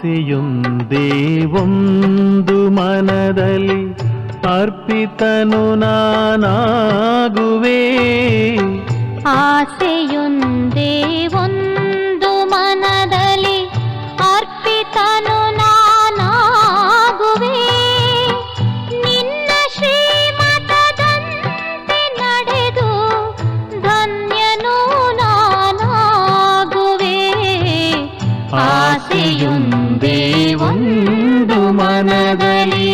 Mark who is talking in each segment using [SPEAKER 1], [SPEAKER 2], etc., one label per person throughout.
[SPEAKER 1] ಆಸೆಯೊಂದೇ ಒಂದು ಮನದಲ್ಲಿ ಅರ್ಪಿತನು ನಾನಾಗುವೆ.
[SPEAKER 2] ಆಸೆಯೊಂದೇ ಒಂದು ಮನದಲ್ಲಿ ಅರ್ಪಿತನು ನಾನಾಗುವೆ. ನಿನ್ನ ಶ್ರೀಮತದಂತೆ ನಡೆದು ಧನ್ಯನು ನಾನಾಗುವೆ. ಆಸೆಯೊಂದೇ ಒಂದು ಮನದಲ್ಲಿ.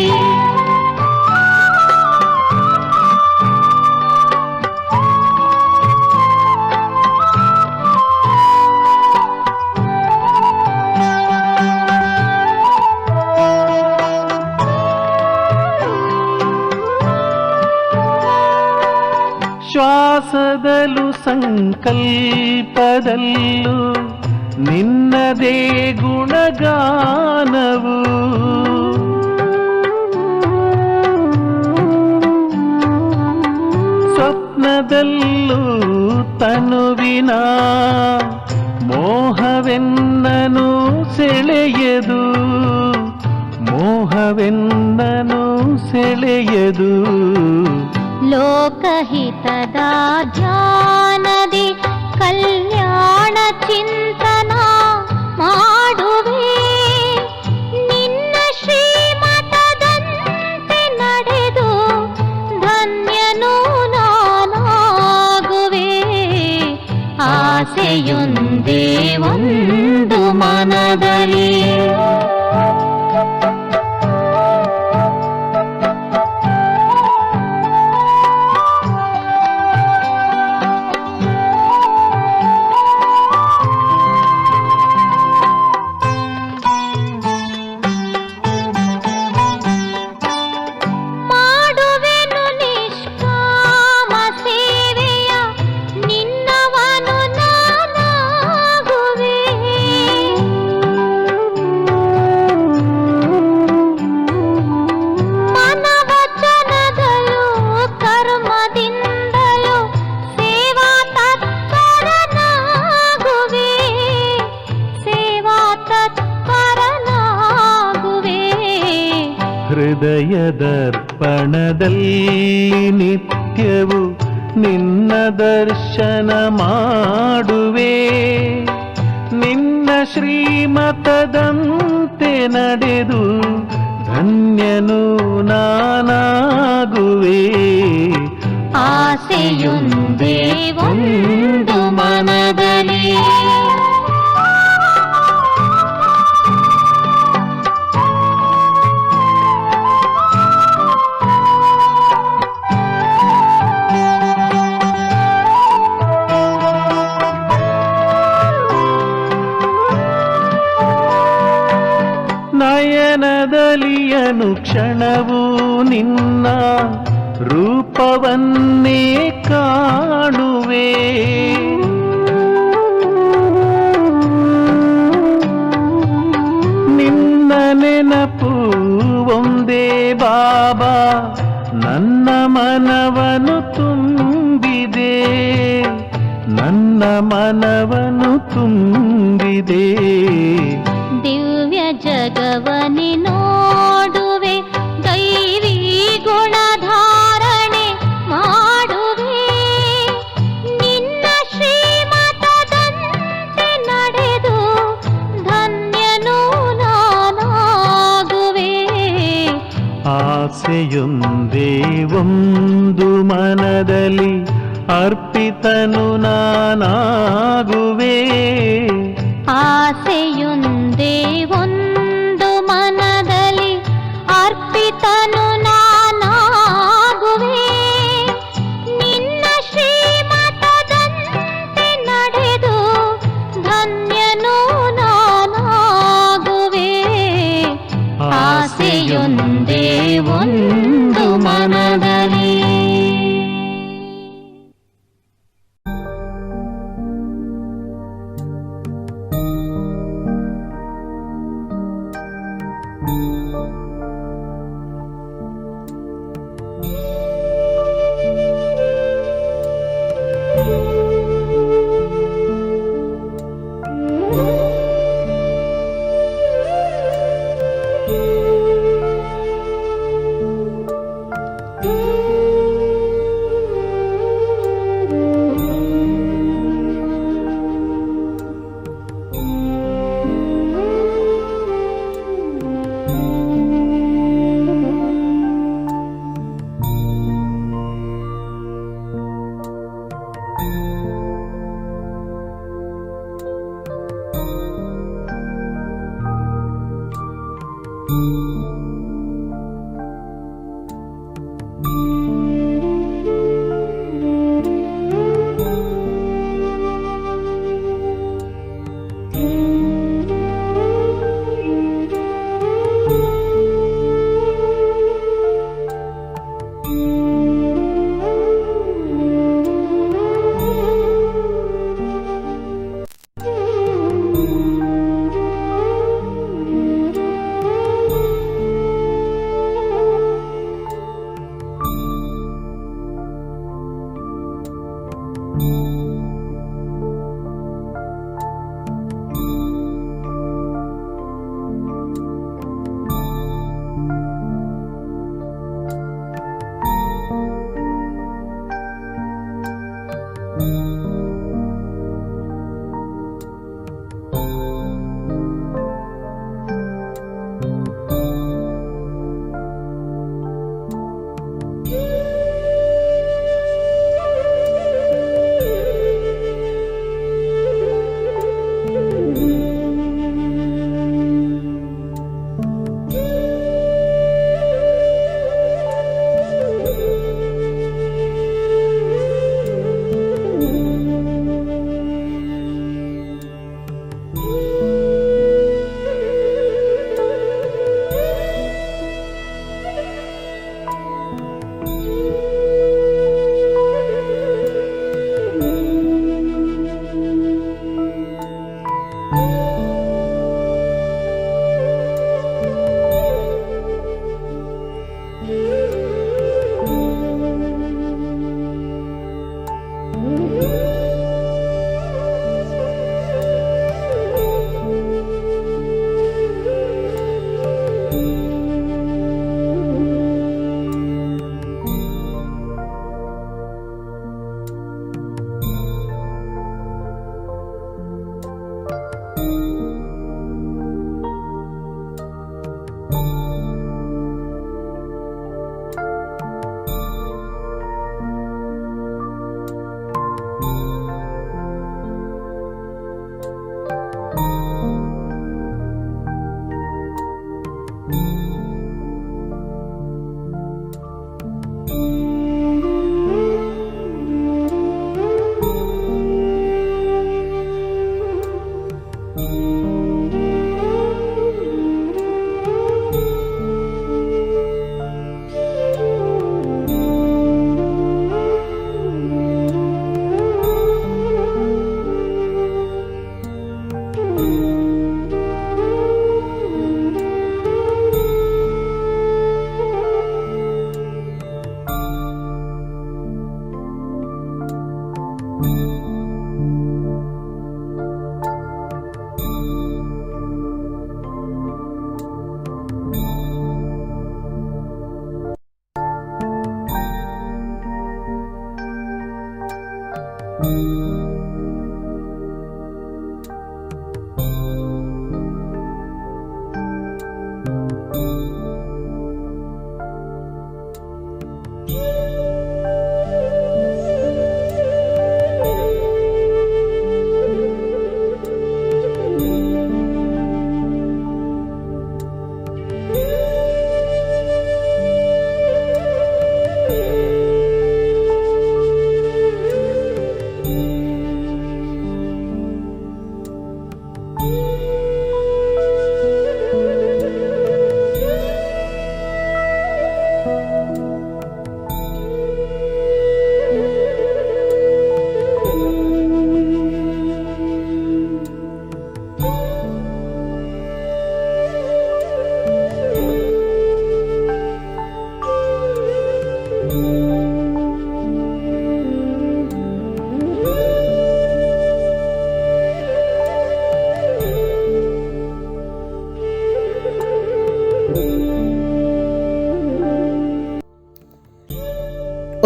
[SPEAKER 2] ಶ್ವಾಸದಲ್ಲೂ ಸಂಕಲ್ಪದಲ್ಲೂ ನಿನ್ನದೇ ಗುಣಗಾನವು. ಸ್ವಪ್ನದಲ್ಲೂ ತನುವಿನ ಮೋಹವೆನ್ನನು ಸೆಳೆಯದು, ಮೋಹವೆನ್ನನು ಸೆಳೆಯದು. ಲೋಕಹಿತದ ಧ್ಯಾನದಿ ಕಲ್ಯಾಣ ಚಿಂತನ ಮಾಡುವೆ. ನಿನ್ನ ಶ್ರೀಮತದಂತೆ ನಡೆದು ಧನ್ಯನು ನಾನಾಗುವೆ. ಆಸೆಯೊಂದೇ ಒಂದು ಮನದಲ್ಲಿ. ಹೃದಯದರ್ಪಣದಲ್ಲಿ ನಿತ್ಯವು ನಿನ್ನ ದರ್ಶನ ಮಾಡುವೆ. ನಿನ್ನ ಶ್ರೀಮತದಂತೆ ನಡೆದು ಧನ್ಯನು ನಾನಾಗುವೆ. ಆಸೆಯೊಂದೇ ಒಂದು ಮನದಲ್ಲಿ. ನಯನದಲ್ಲಿ ಅನುಕ್ಷಣವು ನಿನ್ನ ರೂಪವನ್ನೇ ಕಾಣುವೆ. ನಿನ್ನ ನೆನಪು ಒಂದೇ ಬಾಬಾ ನನ್ನ ಮನವನ್ನು ತುಂಬಿದೆ, ನನ್ನ ಮನವನ್ನು ತುಂಬಿದೆ. ದಿವ್ಯ ಜಗವನಿ ನೋಡುವೆ, ದೈವಿ ಗುಣಧಾರಣೆ ಮಾಡುವೆ. ನಿನ್ನ ಶ್ರೀಮತದಂತೆ ನಡೆದು ಧನ್ಯನು ನಾನಾಗುವೆ. ಆಸೆಯೊಂದೇ ಒಂದು ಮನದಲ್ಲಿ ಅರ್ಪಿತನು ನಾನಾಗುವೆ. ಆಸೆಯೊಂದೇ ಒಂದು ಮನದಲ್ಲಿ ಅರ್ಪಿತನು ನಾನಾಗುವೆ. ನಿನ್ನ ಶ್ರೀಮತದಂತೆ ನಡೆದು ಧನ್ಯನು ನಾನಾಗುವೆ. ಆಸೆಯೊಂದೇ ಒಂದು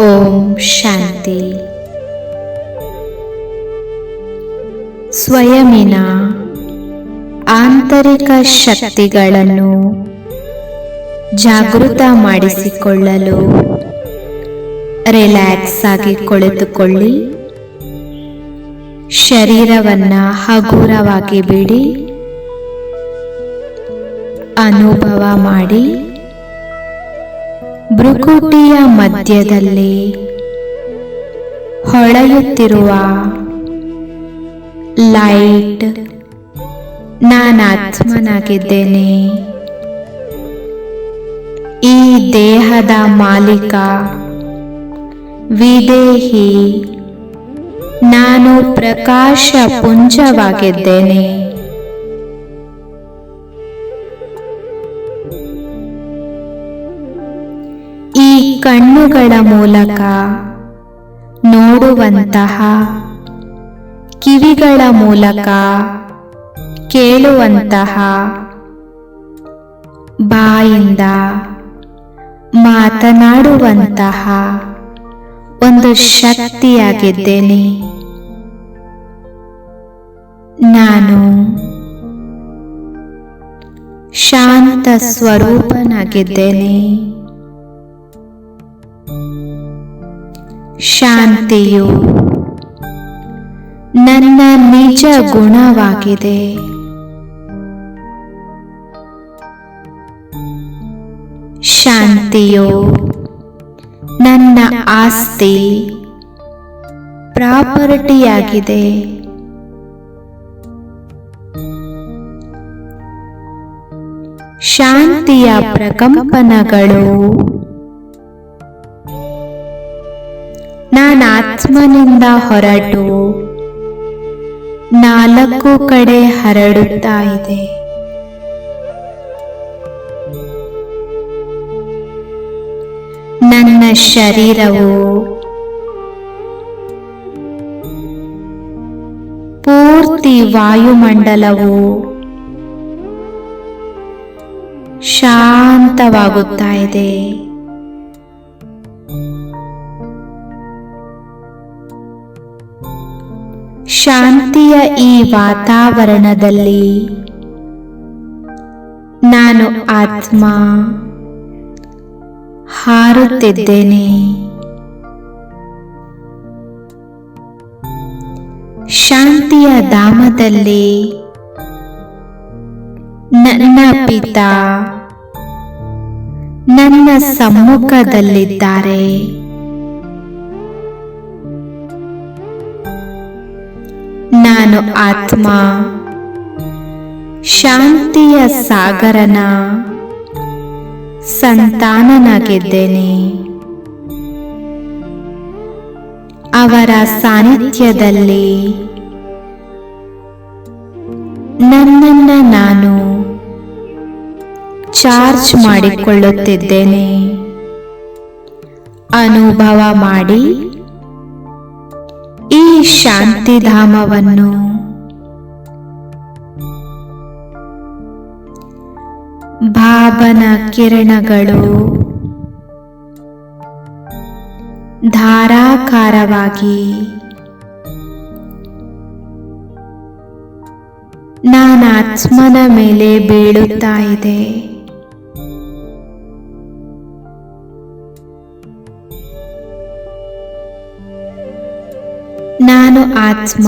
[SPEAKER 3] ಓಂ ಶಾಂತಿ. ಸ್ವಯಮಿನ ಆಂತರಿಕ ಶಕ್ತಿಗಳನ್ನು ಜಾಗೃತ ಮಾಡಿಸಿಕೊಳ್ಳಲು ರಿಲ್ಯಾಕ್ಸ್ ಆಗಿ ಕುಳಿತುಕೊಳ್ಳಿ. ಶರೀರವನ್ನು ಹಗುರವಾಗಿ ಬಿಡಿ. ಅನುಭವ ಮಾಡಿ ಭ್ರುಕುಟಿಯ ಮಧ್ಯದಲ್ಲಿ ಹೊಳೆಯುತ್ತಿರುವ ಲೈಟ್ ನಾನಾತ್ಮನಾಗಿದ್ದೇನೆ. ಈ ದೇಹದ ಮಾಲೀಕ ವಿದೇಹಿ ನಾನು ಪ್ರಕಾಶ ಪುಂಜವಾಗಿದ್ದೇನೆ. ಕಣ್ಣುಗಳ ಮೂಲಕ ನೋಡುವಂತಹ, ಕಿವಿಗಳ ಮೂಲಕ ಕೇಳುವಂತಹ, ಬಾಯಿಂದ ಮಾತನಾಡುವಂತಹ ಒಂದು ಶಕ್ತಿಯಾಗಿದ್ದೇನೆ. ನಾನು ಶಾಂತ ಸ್ವರೂಪನಾಗಿದ್ದೇನೆ. ಶಾಂತಿಯು ನನ್ನ ನಿಜ ಗುಣವಾಗಿದೆ. ಶಾಂತಿಯು ನನ್ನ ಆಸ್ತಿ, ಪ್ರಾಪರ್ಟಿಯಾಗಿದೆ. ಶಾಂತಿಯ ಪ್ರಕಂಪನಗಳು ನಾನಾತ್ಮನಿಂದ ಹೊರಟು 4 ಕಡೆ ಹರಡುತ್ತಾ ಇದೆ. ನನ್ನ ಶರೀರವು ಪೂರ್ತಿ ವಾಯುಮಂಡಲವು ಶಾಂತವಾಗುತ್ತಾ ಇದೆ. ಶಾಂತಿಯ ಈ ವಾತಾವರಣದಲ್ಲಿ ನಾನು ಆತ್ಮ ಹಾರುತ್ತಿದ್ದೇನೆ. ಶಾಂತಿಯ ಧಾಮದಲ್ಲಿ ನನ್ನ ಪಿತಾ ನನ್ನ ಸಮ್ಮುಖದಲ್ಲಿದ್ದಾರೆ. ನಾನು ಆತ್ಮ ಶಾಂತಿಯ ಸಾಗರನ ಸಂತಾನನಾಗಿದ್ದೇನೆ. ಅವರ ಸಾನ್ನಿಧ್ಯದಲ್ಲಿ ನನ್ನನ್ನು ನಾನು ಚಾರ್ಜ್ ಮಾಡಿಕೊಳ್ಳುತ್ತಿದ್ದೇನೆ. ಅನುಭವ ಮಾಡಿ ಈ ಶಾಂತಿಧಾಮವನ್ನು. ಭಾವನ ಕಿರಣಗಳು ಧಾರಾಕಾರವಾಗಿ ನಾನಾತ್ಮನ ಮೇಲೆ ಬೀಳುತ್ತಾ ಇದೆ. ನಾನು ಆತ್ಮ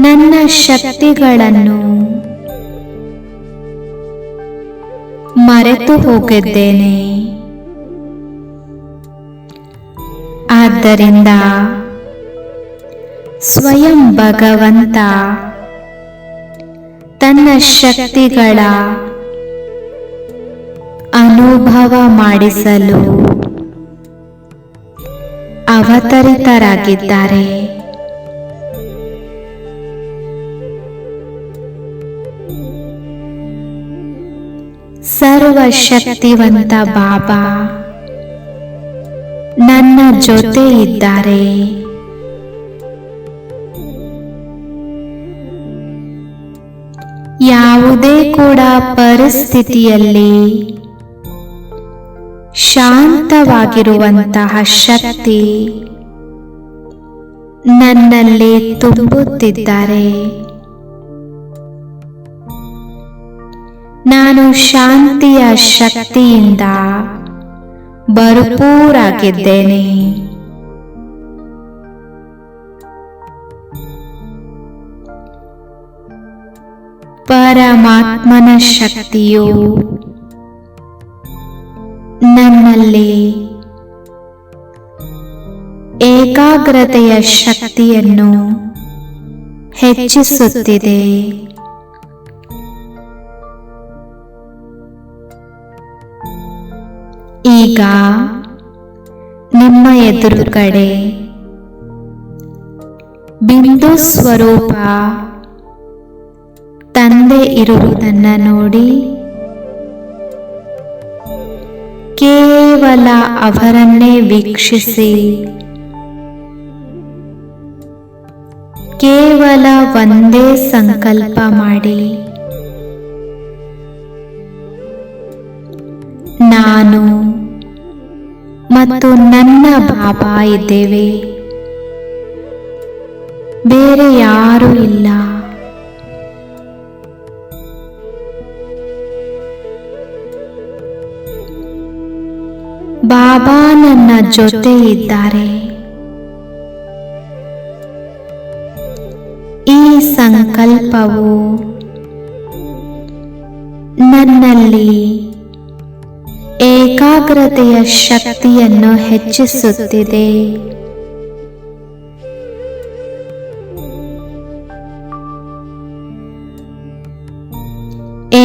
[SPEAKER 3] ನನ್ನ ಶಕ್ತಿಗಳನ್ನು ಮರೆತು ಹೋಗಿದ್ದೇನೆ. ಆದ್ದರಿಂದ ಸ್ವಯಂ ಭಗವಂತ ತನ್ನ ಶಕ್ತಿಗಳ ಅನುಭವ ಮಾಡಿಸಲು ಅವತರಿತರಾಗಿದ್ದಾರೆ. ಸರ್ವಶಕ್ತಿವಂತ ಬಾಬಾ ನನ್ನ ಜೊತೆ ಇದ್ದಾರೆ. ಯಾವುದೇ ಕೂಡ ಪರಿಸ್ಥಿತಿಯಲ್ಲಿ ಶಾಂತವಾಗಿರುವಂತಹ ಶಕ್ತಿ ನನ್ನಲ್ಲಿ ತುಂಬುತ್ತಿದ್ದಾರೆ. ನಾನು ಶಾಂತಿಯ ಶಕ್ತಿಯಿಂದ ಭರಪೂರಾಗಿದ್ದೇನೆ. ಪರಮಾತ್ಮನ ಶಕ್ತಿಯು ನನ್ನಲ್ಲಿ ಏಕಾಗ್ರತೆಯ ಶಕ್ತಿಯನ್ನು ಹೆಚ್ಚಿಸುತ್ತಿದೆ. ಈಗ ನಿಮ್ಮ ಎದುರುಗಡೆ ಬಿಂದು ಸ್ವರೂಪ ತಂದೆ ಇರುವುದನ್ನು ನೋಡಿ ಕೇವಲ ಅವರನ್ನೇ ವೀಕ್ಷಿಸಿ ಕೇವಲ ಒಂದೇ ಸಂಕಲ್ಪ ಮಾಡಿ, ನಾನು ಮತ್ತು ನನ್ನ ಬಾಬಾ ಇದ್ದೇವೆ, ಬೇರೆ ಯಾರೂ ಇಲ್ಲ. ಬಾಬಾ ನನ್ನ ಜೊತೆ ಇದ್ದಾರೆ. ಈ ಸಂಕಲ್ಪವು ನನ್ನಲ್ಲಿ ಏಕಾಗ್ರತೆಯ ಶಕ್ತಿಯನ್ನು ಹೆಚ್ಚಿಸುತ್ತಿದೆ.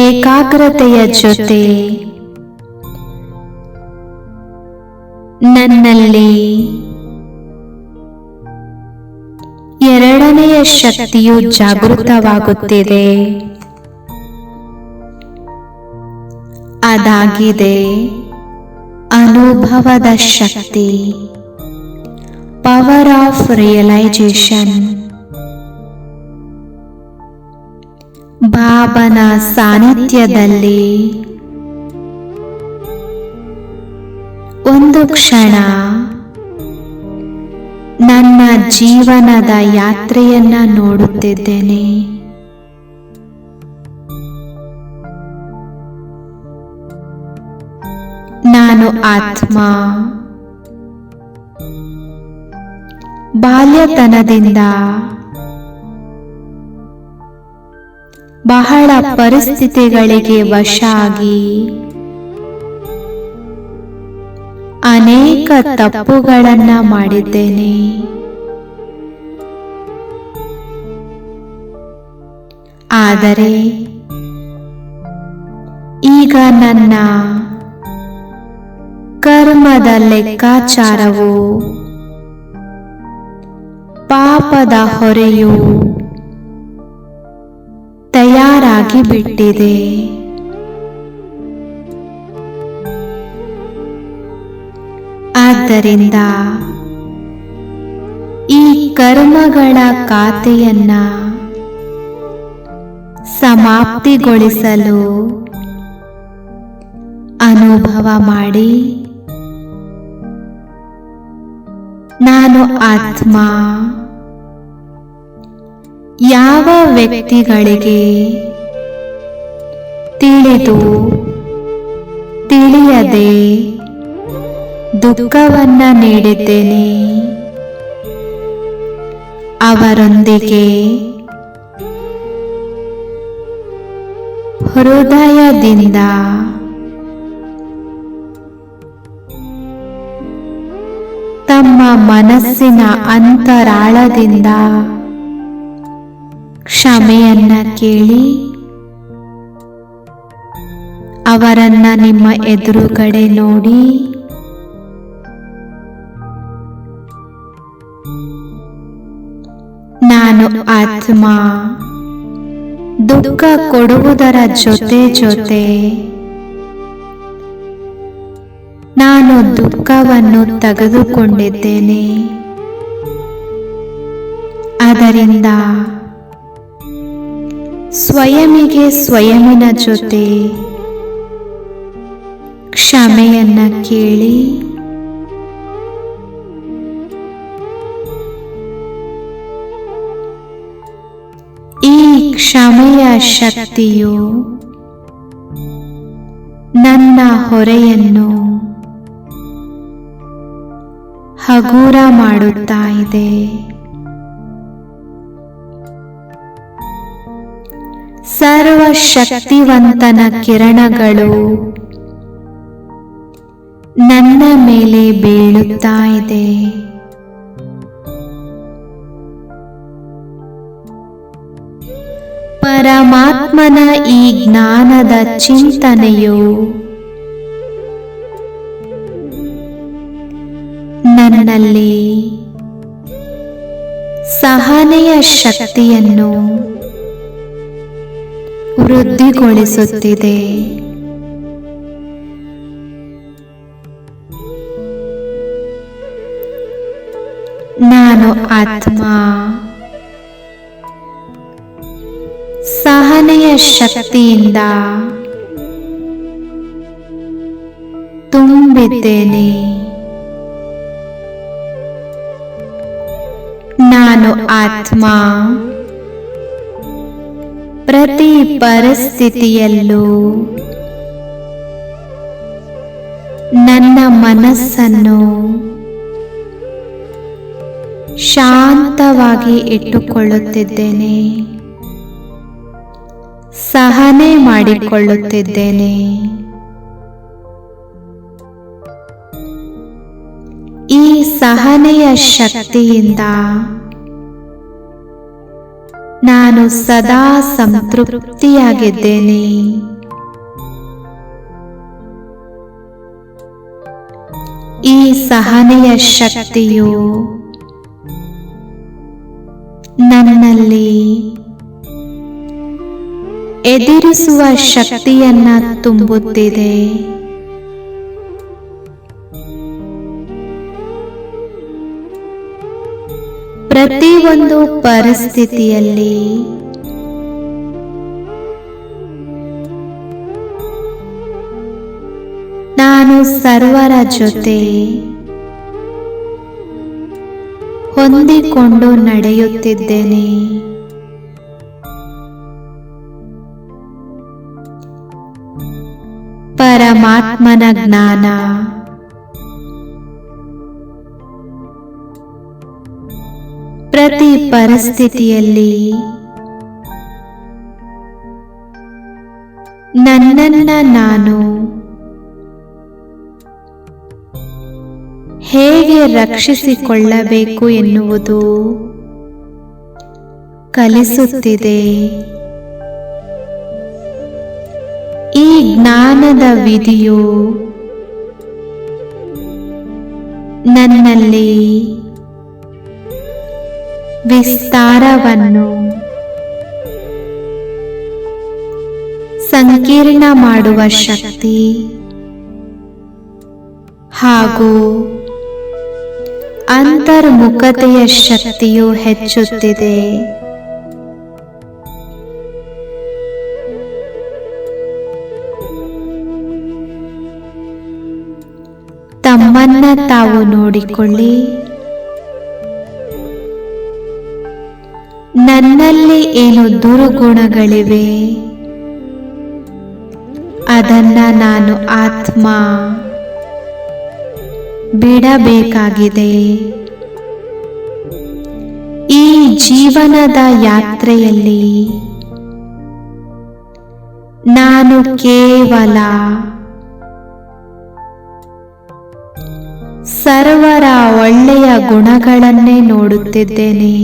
[SPEAKER 3] ಏಕಾಗ್ರತೆಯ ಜೊತೆ ನನ್ನಲ್ಲಿ ಎರಡನೆಯ ಶಕ್ತಿಯು ಜಾಗೃತವಾಗುತ್ತಿದೆ. ಅದಾಗಿದೆ ಅನುಭವದ ಶಕ್ತಿ, ಪವರ್ ಆಫ್ ರಿಯಲೈಸೇಷನ್. ಬಾಬನ ಸಾನ್ನಿಧ್ಯದಲ್ಲಿ ಒಂದು ಕ್ಷಣ ನನ್ನ ಜೀವನದ ಯಾತ್ರೆಯನ್ನ ನೋಡುತ್ತಿದ್ದೇನೆ. ನಾನು ಆತ್ಮ. ಬಾಲ್ಯತನದಿಂದ ಬಹಳ ಪರಿಸ್ಥಿತಿಗಳಿಗೆ ವಶ ಆಗಿ ಅನೇಕ ತಪ್ಪುಗಳನ್ನ ಮಾಡಿದ್ದೇನೆ. ಆದರೆ ಈಗ ನನ್ನ ಕರ್ಮದ ಲೆಕ್ಕಾಚಾರವು, ಪಾಪದ ಹೊರೆಯು ತಯಾರಾಗಿ ಬಿಟ್ಟಿದೆ. ಆದ್ದರಿಂದ ಈ ಕರ್ಮಗಳ ಖಾತೆಯನ್ನ ಸಮಾಪ್ತಿಗೊಳಿಸಲು ಅನುಭವ ಮಾಡಿ, ನಾನು ಆತ್ಮ. ಯಾವ ವ್ಯಕ್ತಿಗಳಿಗೆ ತಿಳಿದು ತಿಳಿಯದೆ ದುಃಖವನ್ನ ನೀಡಿದ್ದೇನೆ, ಅವರೊಂದಿಗೆ ಹೃದಯದಿಂದ ತಮ್ಮ ಮನಸ್ಸಿನ ಅಂತರಾಳದಿಂದ ಕ್ಷಮೆಯನ್ನ ಕೇಳಿ ಅವರನ್ನ ನಿಮ್ಮ ಎದುರುಗಡೆ ನೋಡಿ ನಾನು ಆತ್ಮ, ದುಃಖ ಕೊಡುವುದರ ಜೊತೆ ಜೊತೆ ನಾನು ದುಃಖವನ್ನು ತೆಗೆದುಕೊಂಡಿದ್ದೇನೆ. ಅದರಿಂದ ಸ್ವಯಮಿಗೆ ಸ್ವಯಮಿನ ಜೊತೆ ಕ್ಷಮೆಯನ್ನ ಕೇಳಿ ಈ ಕ್ಷಮೆಯ ಶಕ್ತಿಯು ನನ್ನ ಹೊರೆಯನ್ನು ಹಗುರ ಮಾಡುತ್ತಾ ಇದೆ. ಸರ್ವಶಕ್ತಿವಂತನ ಕಿರಣಗಳು ನನ್ನ ಮೇಲೆ ಬೀಳುತ್ತಾ ಇದೆ. ಪರಮಾತ್ಮನ ಈ ಜ್ಞಾನದ ಚಿಂತನೆಯು ನನ್ನಲ್ಲಿ ಸಹನೆಯ ಶಕ್ತಿಯನ್ನು ವೃದ್ಧಿಗೊಳಿಸುತ್ತಿದೆ. ನಾನು ಆತ್ಮ ಸಹನೆಯ ಶಕ್ತಿಯಿಂದ ತುಂಬಿದ್ದೇನೆ. ನಾನು ಆತ್ಮ ಪ್ರತಿ ಪರಿಸ್ಥಿತಿಯಲ್ಲೂ ನನ್ನ ಮನಸ್ಸನ್ನು ಶಾಂತವಾಗಿ ಇಟ್ಟುಕೊಳ್ಳುತ್ತಿದ್ದೇನೆ, ಸಹನೆ ಮಾಡಿಕೊಳ್ಳುತ್ತಿದ್ದೇನೆ. ಈ ಸಹನೆಯ ಶಕ್ತಿಯಿಂದ ನಾನು ಸದಾ ಸಂತೃಪ್ತಿಯಾಗಿದ್ದೇನೆ. ಈ ಸಹನೆಯ ಶಕ್ತಿಯು ನನ್ನಲ್ಲಿ ಎದುರಿಸುವ ಶಕ್ತಿಯನ್ನ ತುಂಬುತ್ತಿದೆ. ಪ್ರತಿಯೊಂದು ಪರಿಸ್ಥಿತಿಯಲ್ಲಿ ನಾನು ಸರ್ವರ ಜೊತೆ ಹೊಂದಿಕೊಂಡು ನಡೆಯುತ್ತಿದ್ದೇನೆ. ಪರಮಾತ್ಮನ ಜ್ಞಾನ ಪ್ರತಿ ಪರಿಸ್ಥಿತಿಯಲ್ಲಿ ನನ್ನನ್ನ ನಾನು ಹೇಗೆ ರಕ್ಷಿಸಿಕೊಳ್ಳಬೇಕು ಎನ್ನುವುದು ಕಲಿಸುತ್ತಿದೆ. ಈ ಜ್ಞಾನದ ವಿಧಿಯು ನನ್ನಲ್ಲಿ ವಿಸ್ತಾರವನ್ನು ಸಂಕೀರ್ಣ ಮಾಡುವ ಶಕ್ತಿ ಹಾಗೂ ಅಂತರ್ಮುಖತೆಯ ಶಕ್ತಿಯು ಹೆಚ್ಚುತ್ತಿದೆ. ತಮ್ಮನ್ನ ತಾವು ನೋಡಿಕೊಳ್ಳಿ. ನನ್ನಲ್ಲಿ ಏನು ದುರ್ಗುಣಗಳಿವೆ ಅದನ್ನ ನಾನು ಆತ್ಮ ಬಿಡಬೇಕಾಗಿದೆ. ಈ ಜೀವನದ ಯಾತ್ರೆಯಲ್ಲಿ ನಾನು ಕೇವಲ ಸರ್ವರ ಒಳ್ಳೆಯ ಗುಣಗಳನ್ನೇ ನೋಡುತ್ತಿದ್ದೇನೆ.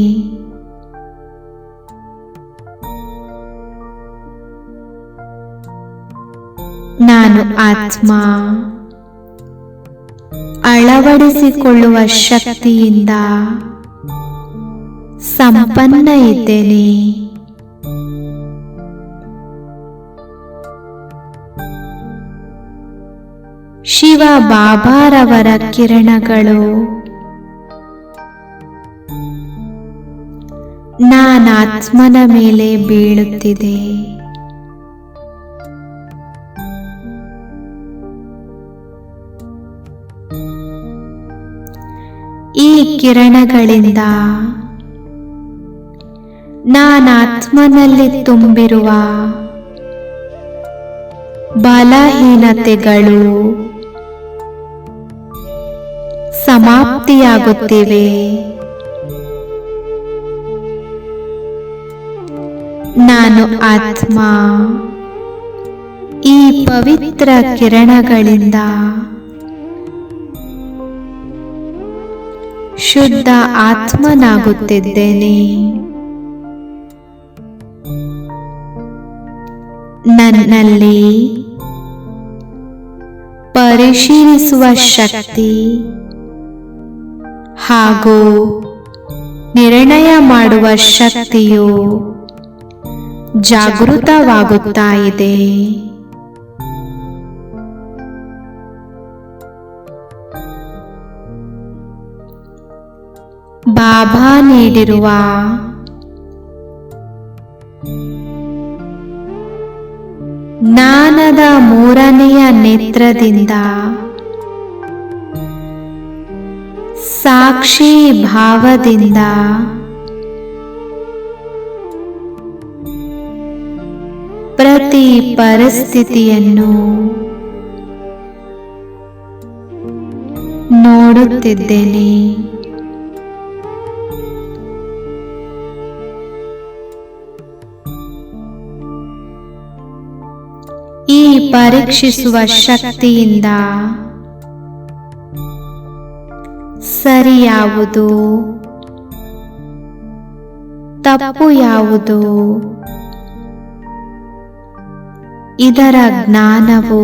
[SPEAKER 3] ನಾನು ಆತ್ಮ ಅಳವಡಿಸಿಕೊಳ್ಳುವ ಶಕ್ತಿಯಿಂದ ಸಂಪನ್ನ ಇದ್ದೇನೆ. ಶಿವ ಬಾಬಾರವರ ಕಿರಣಗಳು ನಾನಾತ್ಮನ ಮೇಲೆ ಬೀಳುತ್ತಿದೆ. ಈ ಕಿರಣಗಳಿಂದ ನಾನಾತ್ಮನಲ್ಲಿ ತುಂಬಿರುವ ಬಲಹೀನತೆಗಳು ಸಮಾಪ್ತಿಯಾಗುತ್ತಿವೆ. ನಾನು ಆತ್ಮ ಈ ಪವಿತ್ರ ಕಿರಣಗಳಿಂದ ಶುದ್ಧ ಆತ್ಮನಾಗುತ್ತಿದ್ದೇನೆ. ನನ್ನಲ್ಲಿ ಪರಿಶೀಲಿಸುವ ಶಕ್ತಿ ಹಾಗೂ ನಿರ್ಣಯ ಮಾಡುವ ಶಕ್ತಿಯು ಜಾಗೃತವಾಗುತ್ತಾ ಇದೆ. ಬಾಬಾ ನೀಡಿರುವ ಜ್ಞಾನದ ಮೂರನೆಯ ನೇತ್ರದಿಂದ ಸಾಕ್ಷಿ ಭಾವದಿಂದ ಪ್ರತಿ ಪರಿಸ್ಥಿತಿಯನ್ನು ನೋಡುತ್ತಿದ್ದೇನೆ. ಈ ಪರೀಕ್ಷಿಸುವ ಶಕ್ತಿಯಿಂದ ಸರಿ ಯಾವುದು, ತಪ್ಪು ಯಾವುದು, ಇದರ ಜ್ಞಾನವು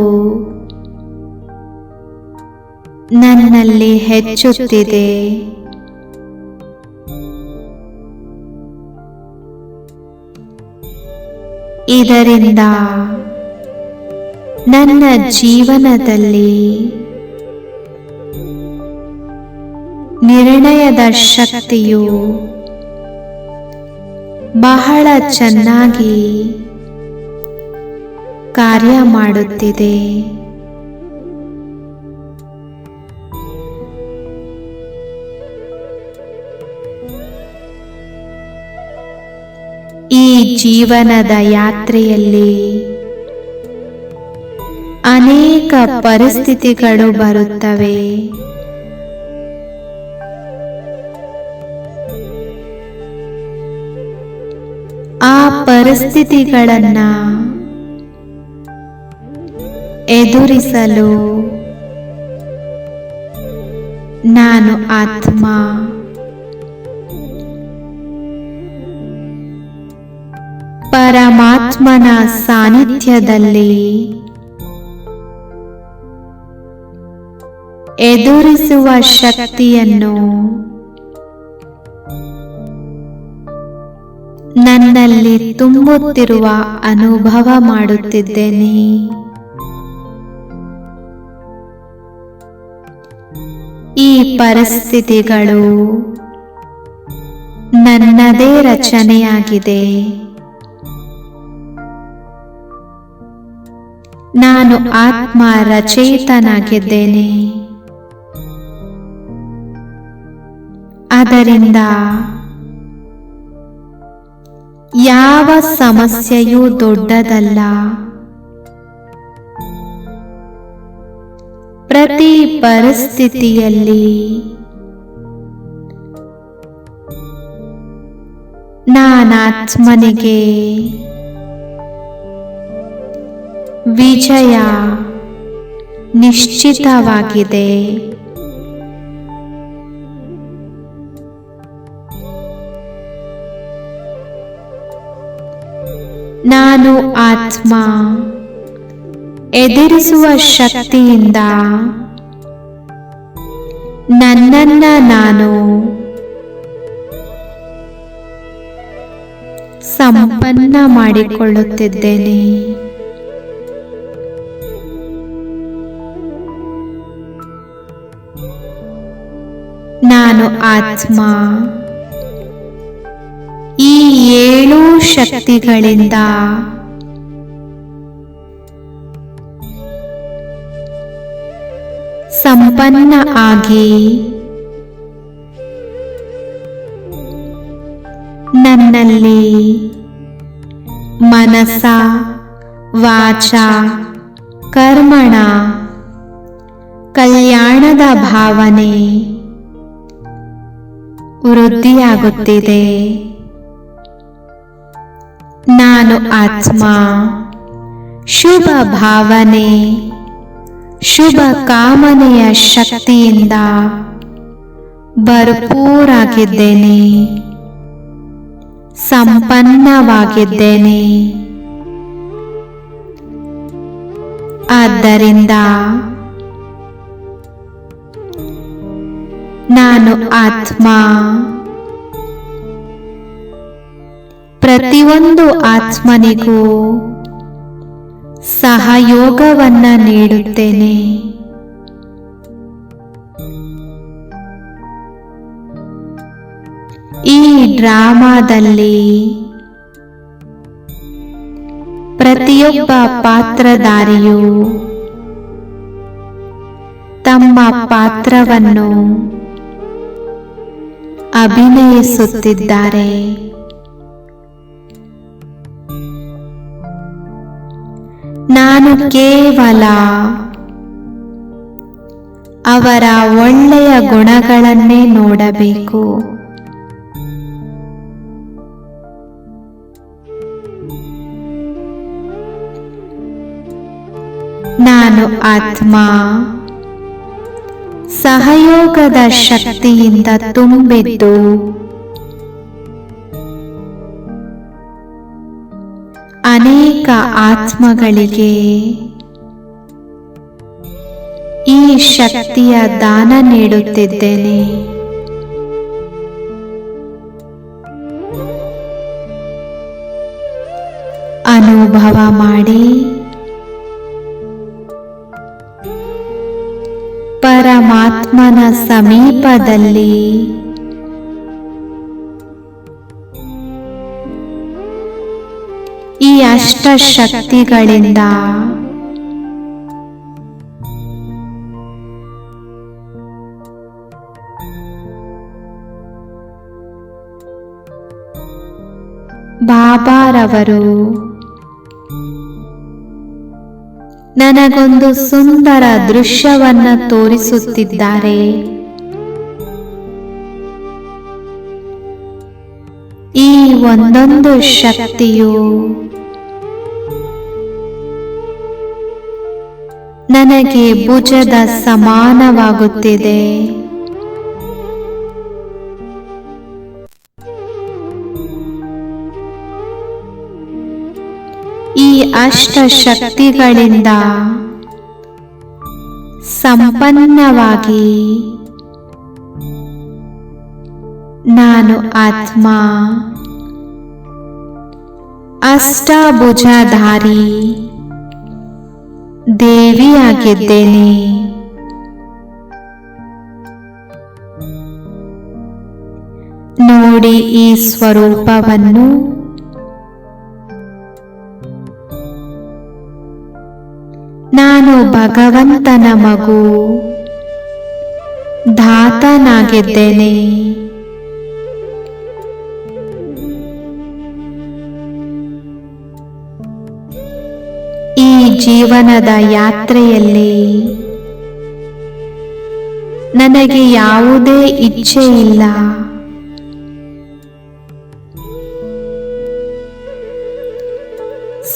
[SPEAKER 3] ನನ್ನಲ್ಲಿ ಹೆಚ್ಚುತ್ತಿದೆ. ಇದರಿಂದ ನನ್ನ ಜೀವನದಲ್ಲಿ ನಿರ್ಣಯದ ಶಕ್ತಿಯು ಬಹಳ ಚೆನ್ನಾಗಿ ಕಾರ್ಯ ಮಾಡುತ್ತಿದೆ. ಈ ಜೀವನದ ಯಾತ್ರೆಯಲ್ಲಿ ಅನೇಕ ಪರಿಸ್ಥಿತಿಗಳು ಬರುತ್ತವೆ. ಆ ಪರಿಸ್ಥಿತಿಗಳನ್ನ ಎದುರಿಸಲು ನಾನು ಆತ್ಮ ಪರಮಾತ್ಮನ ಸಾನ್ನಿಧ್ಯದಲ್ಲಿ ಎದುರಿಸುವ ಶಕ್ತಿಯನ್ನು ನನ್ನಲ್ಲಿ ತುಂಬುತ್ತಿರುವ ಅನುಭವ ಮಾಡುತ್ತಿದ್ದೇನೆ. ಈ ಪರಿಸ್ಥಿತಿಗಳು ನನ್ನದೇ ರಚನೆಯಾಗಿದೆ. ನಾನು ಆತ್ಮ ರಚಯಿತನಾಗಿದ್ದೇನೆ. ಆದ್ದರಿಂದ ಯಾವ ಸಮಸ್ಯೆಯೂ ದೊಡ್ಡದಲ್ಲ. ಪ್ರತಿ ಪರಿಸ್ಥಿತಿಯಲ್ಲಿ ನಾನಾತ್ಮನಿಗೆ ವಿಜಯ ನಿಶ್ಚಿತವಾಗಿದೆ. ನಾನು ಆತ್ಮ ಎದುರಿಸುವ ಶಕ್ತಿಯಿಂದ ನನ್ನನ್ನ ನಾನು ಸಂಪನ್ನ ಮಾಡಿಕೊಳ್ಳುತ್ತಿದ್ದೇನೆ. ನಾನು ಆತ್ಮ ಈ 7 ಶಕ್ತಿಗಳಿಂದ ಸಂಪನ್ನ ಆಗಿ ನನ್ನಲ್ಲಿ ಮನಸ ವಾಚ ಕರ್ಮಣ ಕಲ್ಯಾಣದ ಭಾವನೆ ವೃದ್ಧಿಯಾಗುತ್ತಿದೆ. ನಾನು ಆತ್ಮ ಶುಭ ಭಾವನೆ ಶುಭ ಕಾಮನೆಯ ಶಕ್ತಿಯಿಂದ ಭರ್ಪೂರಾಗಿದ್ದೇನೆ, ಸಂಪನ್ನವಾಗಿದ್ದೇನೆ. ಆದ್ದರಿಂದ ನಾನು ಆತ್ಮ ಪ್ರತಿಯೊಂದು ಆತ್ಮನಿಗೂ ಸಹಯೋಗವನ್ನ ನೀಡುತ್ತೇನೆ. ಈ ಡ್ರಾಮಾದಲ್ಲಿ ಪ್ರತಿಯೊಬ್ಬ ಪಾತ್ರಧಾರಿಯು ತಮ್ಮ ಪಾತ್ರವನ್ನು ಅಭಿನಯಿಸುತ್ತಿದ್ದಾರೆ. ನಾನು ಕೇವಲ ಅವರ ಒಳ್ಳೆಯ ಗುಣಗಳನ್ನೇ ನೋಡಬೇಕು. ನಾನು ಆತ್ಮ ಸಹಯೋಗದ ಶಕ್ತಿಯಿಂದ ತುಂಬಿದ್ದು ಅನೇಕ ಆತ್ಮಗಳಿಗೆ ಈ ಶಕ್ತಿಯ ದಾನ ನೀಡುತ್ತಿದ್ದೇನೆ. ಅನುಭವ ಮಾಡಿ ಪರಮಾತ್ಮನ ಸಮೀಪದಲ್ಲಿ ಈ ಅಷ್ಟಶಕ್ತಿಗಳಿಂದ ಬಾಬಾರವರು ನನಗೊಂದು ಸುಂದರ ದೃಶ್ಯವನ್ನ ತೋರಿಸುತ್ತಿದ್ದಾರೆ. ಈ ಒಂದೊಂದು ಶಕ್ತಿಯು ನನಗೆ ಭುಜದ ಸಮಾನವಾಗುತ್ತಿದೆ. ಈ ಅಷ್ಟಶಕ್ತಿಗಳಿಂದ ಸಂಪನ್ನವಾಗಿ ನಾನು ಆತ್ಮ ಅಷ್ಟಭುಜಧಾರಿ ದೇವಿಯಾಗಿದ್ದೇನೆ. ನೋಡಿ ಈ ಸ್ವರೂಪವನ್ನು. ನಾನು ಭಗವಂತನ ಮಗು, ಧಾತನಾಗಿದ್ದೇನೆ. ಈ ಜೀವನದ ಯಾತ್ರೆಯಲ್ಲಿ ನನಗೆ ಯಾವುದೇ ಇಚ್ಛೆ ಇಲ್ಲ.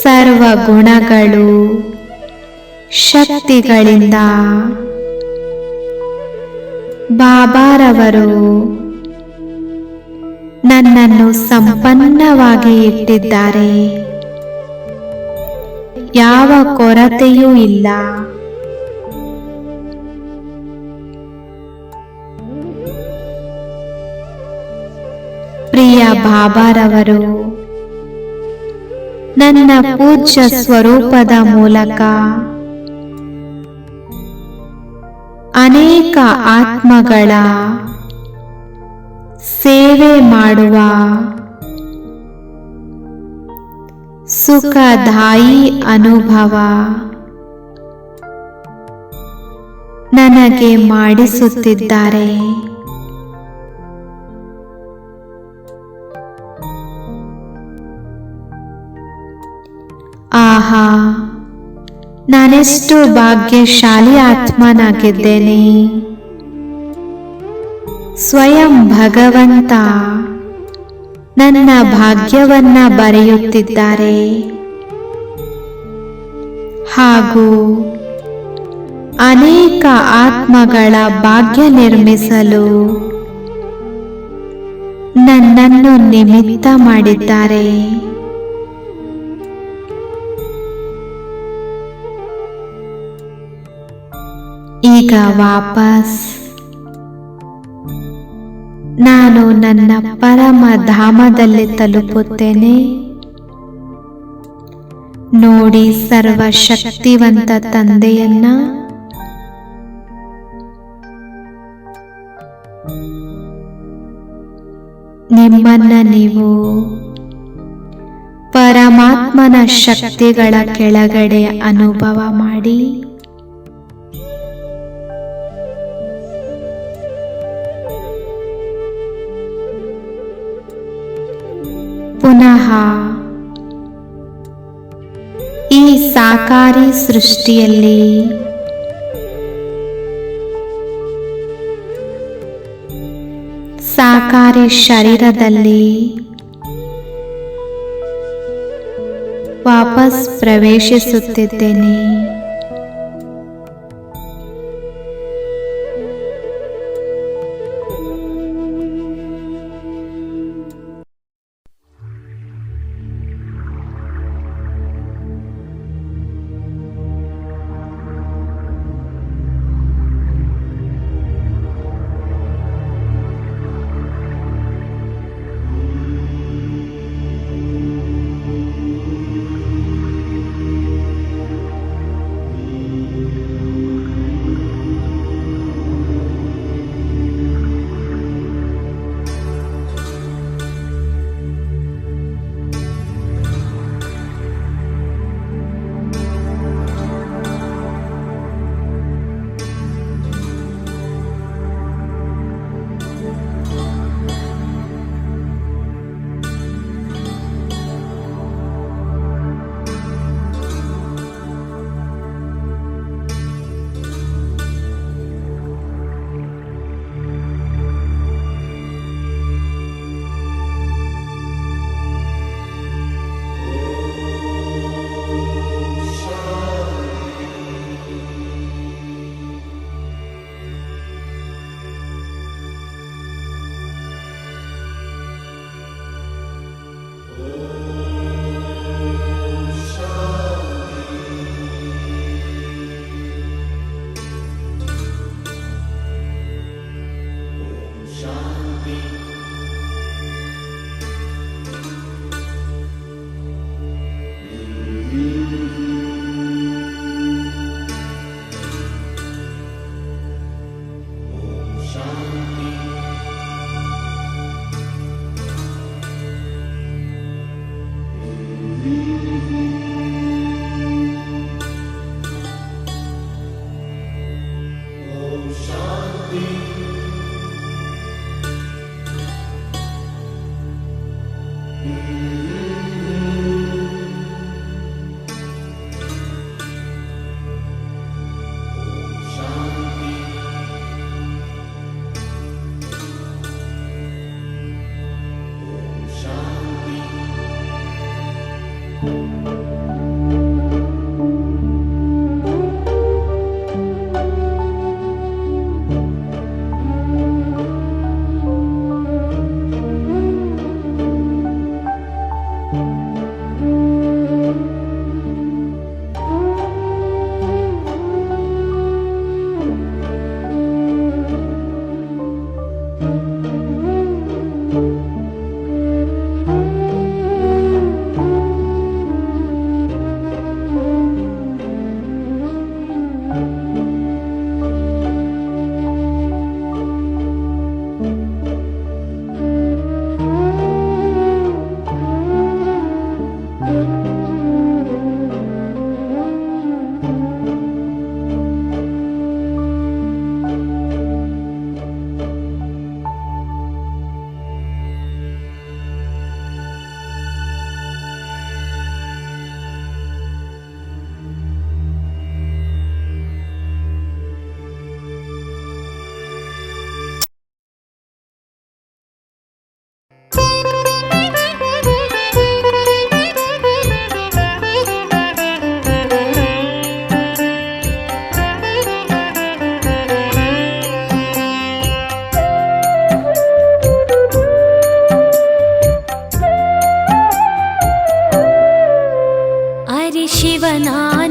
[SPEAKER 3] ಸರ್ವ ಗುಣಗಳು ಶಕ್ತಿಗಳಿಂದ ಬಾಬಾರವರು ನನ್ನನ್ನು ಸಂಪನ್ನವಾಗಿ ಇಟ್ಟಿದ್ದಾರೆ. ಯಾವ ಕೊರತೆಯೂ ಇಲ್ಲ. ಪ್ರಿಯ ಬಾಬಾರವರು ನನ್ನ ಪೂಜ್ಯ ಸ್ವರೂಪದ ಮೂಲಕ ಅನೇಕ ಆತ್ಮಗಳ ಸೇವೆ ಮಾಡುವ ಸುಖದಾಯಿ ಅನುಭವ ನನಗೆ ಮಾಡಿಸುತ್ತಿದ್ದಾರೆ. ಆಹಾ, ನಾನೆಷ್ಟು ಭಾಗ್ಯಶಾಲಿ ಆತ್ಮನಾಗಿದ್ದೇನೆ. ಸ್ವಯಂ ಭಗವಂತ ನನ್ನ ಭಾಗ್ಯವನ್ನ ಬರೆಯುತ್ತಿದ್ದಾರೆ ಹಾಗೂ ಅನೇಕ ಆತ್ಮಗಳ ಭಾಗ್ಯ ನಿರ್ಮಿಸಲು ನನ್ನನ್ನು ನಿಮಿತ್ತ ಮಾಡಿದ್ದಾರೆ. ಈಗ ವಾಪಸ್ ನಾನು ನನ್ನ ಪರಮ ಧಾಮದಲ್ಲಿ ತಲುಪುತ್ತೇನೆ. ನೋಡಿ ಸರ್ವಶಕ್ತಿವಂತ ತಂದೆಯನ್ನ. ನಿಮ್ಮನ್ನ ನೀವು ಪರಮಾತ್ಮನ ಶಕ್ತಿಗಳ ಕೆಳಗಡೆ ಅನುಭವ ಮಾಡಿ. ಪುನಃ ಈ ಸಾಕಾರಿ ಸೃಷ್ಟಿಯಲ್ಲಿ ಸಾಕಾರಿ ಶರೀರದಲ್ಲಿ ವಾಪಸ್ ಪ್ರವೇಶಿಸುತ್ತಿದ್ದೇನೆ.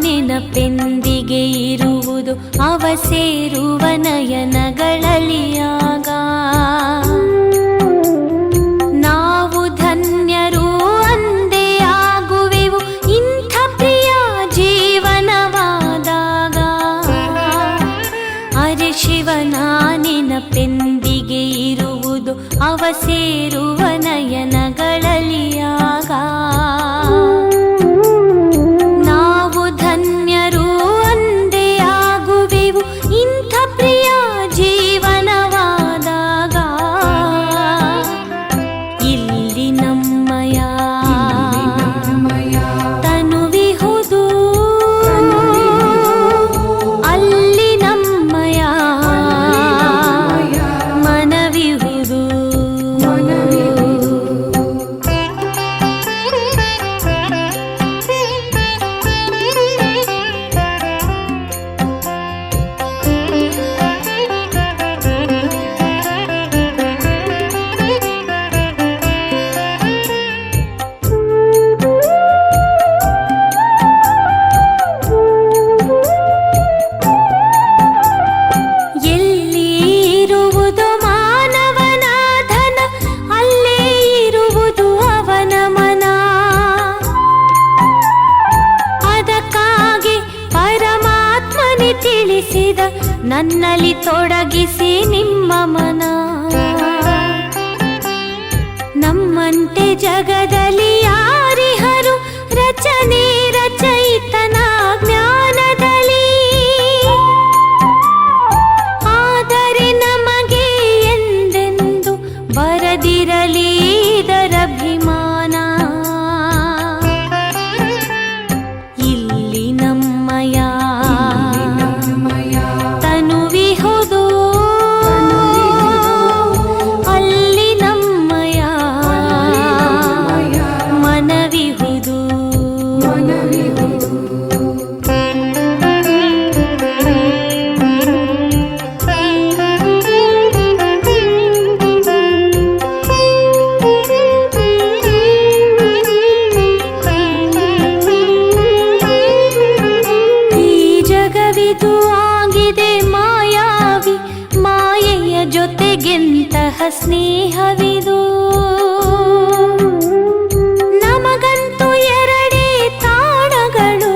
[SPEAKER 2] ನೆನಪೆಂದಿಗೆ ಇರುವುದು ಅವ ಸೇರುವ ನಯನಗಳಲ್ಲಿ ಆಗ ಇರುವುದು ಅವ ಸೇರುವ ನಯನಗಳಲಿಯಾಗ. ನಾವು ಧನ್ಯರು ಅಂದೇ ಆಗುವೆವು ಇಂಥ ಪ್ರಿಯ ಜೀವನವಾದಾಗ. ಇಲ್ಲಿ ನಮ್ಮಯ ತನುವಿಹುದು, ಅಲ್ಲಿ ನಮ್ಮಯ ಮನವಿಹುದು. ಎಲ್ಲಿ ಇರುವುದು ಮಾನವನ ಧನ, ಅಲ್ಲೇ ಇರುವುದು ಅವನ ಮನ. ಅದಕ್ಕಾಗಿ ಪರಮಾತ್ಮನೇ ತಿಳಿಸಿದ, ನನ್ನಲ್ಲಿ ತೊಡಗಿಸಿ ನಿಮ್ಮ ಮನ. ನಮ್ಮಂತೆ ಜಗದಲ್ಲಿ ಯಾರಿಹರು, ರಚನೆ ರಚಯಿತನ ಜ್ಞಾನದಲ್ಲಿ. ಆದರೆ ನಮಗೆ ಎಂದೆಂದು ಬರದಿರಲಿ ಇದರಭಿಮಾನ. ಇಲ್ಲಿ ನಮ್ಮಯ ತನುವಿಹುದು, ಅಲ್ಲಿ ನಮ್ಮಯ ಮನವಿಹುದು. ಈ ಜಗವಿದು ಆಗಿದೆ ಮಾಯಾವಿ, ಮಾಯೆಯ ಜೊತೆಗೆಂತಹ ಸ್ನೇಹವಿದು. ನಮಗಂತೂ ಎರಡೇ ತಾಣಗಳು,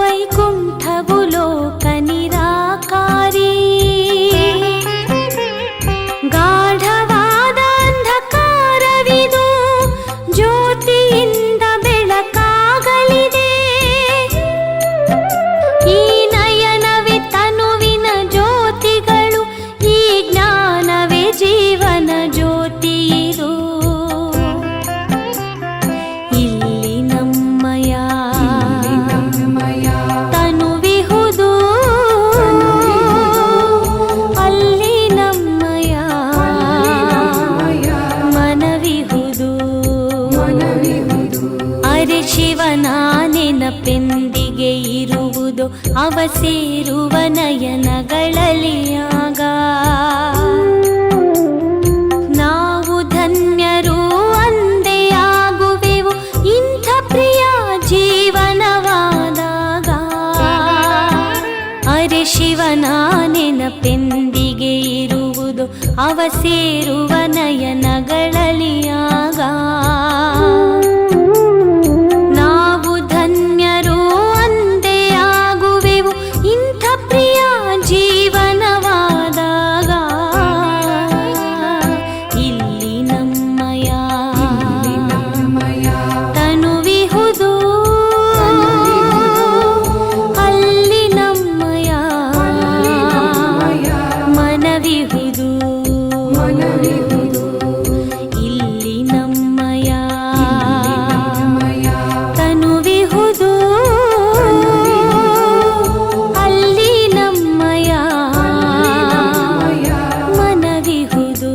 [SPEAKER 2] ವೈಕುಂಠವು ಲೋಕ ನಿರಾಕಾರಿ. ಗಾಢವಾದ ಅಂಧಕಾರವಿದು, ಜ್ಯೋತಿಯಿಂದ ಬೆಳಕಾಗಲಿದೆ. ಈ ನಯನವೇ ತನುವಿನ ಜ್ಯೋತಿಗಳು, ಈ ಜ್ಞಾನವೇ ಜೀವನ ಜ್ಯೋತಿಯಿದು. ಇಲ್ಲಿ ನಮ್ಮಯ ತನುವಿಹುದು, ಅಲ್ಲಿ ನಮ್ಮಯ ಮನವಿಹುದು. ಅರೆ ಶಿವನ ನೆನಪೆಂದಿಗೆ ಇರುವುದು ಅವ ಸೇರುವ ನಯನಗಳಲಿಯಾಗ. ನಾವು ಧನ್ಯರು ಅಂದೇ ಆಗುವೆವು ಇಂಥ ಪ್ರಿಯ ಜೀವನವಾದಾಗ. ಅರೆ ಶಿವನ ನೆನಪೆಂದಿಗೆ ಇರುವುದು ಅವ ಸೇರುವ ನಯನಗಳಲಿಯಾಗ. ನಾವು ಧನ್ಯರು ಅಂದೇ ಆಗುವೆವು ಇಂಥ ಪ್ರಿಯ ಜೀವನವಾದಾಗ. ಇಲ್ಲಿ ನಮ್ಮಯ ತನುವಿಹುದು, ಅಲ್ಲಿ ನಮ್ಮಯ ಮನವಿಹುದು. ಇಲ್ಲಿ ನಮ್ಮಯ ತನುವಿಹುದು, ಅಲ್ಲಿ ನಮ್ಮಯ ಮನವಿಹುದು.